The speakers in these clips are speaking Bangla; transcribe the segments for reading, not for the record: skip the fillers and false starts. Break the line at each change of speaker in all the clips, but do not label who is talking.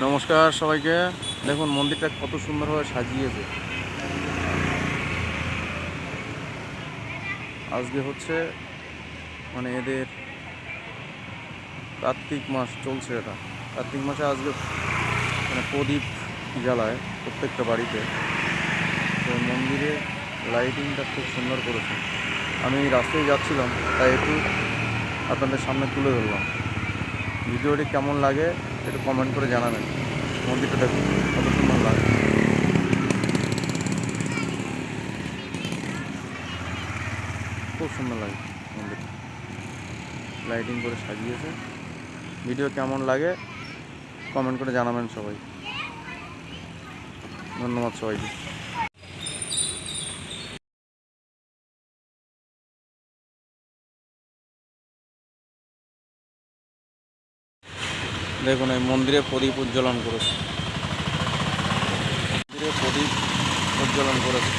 নমস্কার সবাইকে। দেখুন মন্দিরটা কত সুন্দরভাবে সাজিয়েছে। আজকে হচ্ছে এদের কার্তিক মাস চলছে। এটা কার্তিক মাসে আজকে প্রদীপ জ্বালায় প্রত্যেকটা বাড়িতে। তো মন্দিরে লাইটিংটা খুব সুন্দর করেছে। আমি রাস্তায় যাচ্ছিলাম, তাই একটু আপনাদের সামনে তুলে ধরলাম। ভিডিওটি কেমন লাগে একটু কমেন্ট করে জানাবেন। মন্দিরটা দেখুন কত সুন্দর লাগে, খুব সুন্দর লাগে মন্দিরটা, লাইটিং করে সাজিয়েছে। ভিডিও কেমন লাগে কমেন্ট করে জানাবেন সবাই। ধন্যবাদ সবাইকে। দেখুন এই মন্দিরে প্রদীপ উজ্জ্বলন করেছে, মন্দিরে প্রদীপ উজ্জ্বলন করেছে।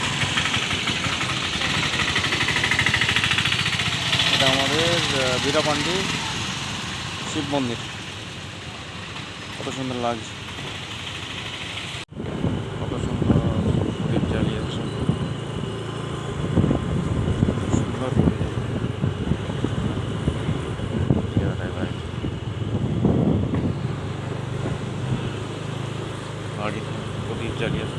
এটা আমাদের বীরাপান্ডি শিব মন্দির, কত সুন্দর লাগছে, কত সুন্দর প্রদীপ জ্বালিয়েছে, সুন্দর ভাই প্রদীপ জ্বালিয়েছে।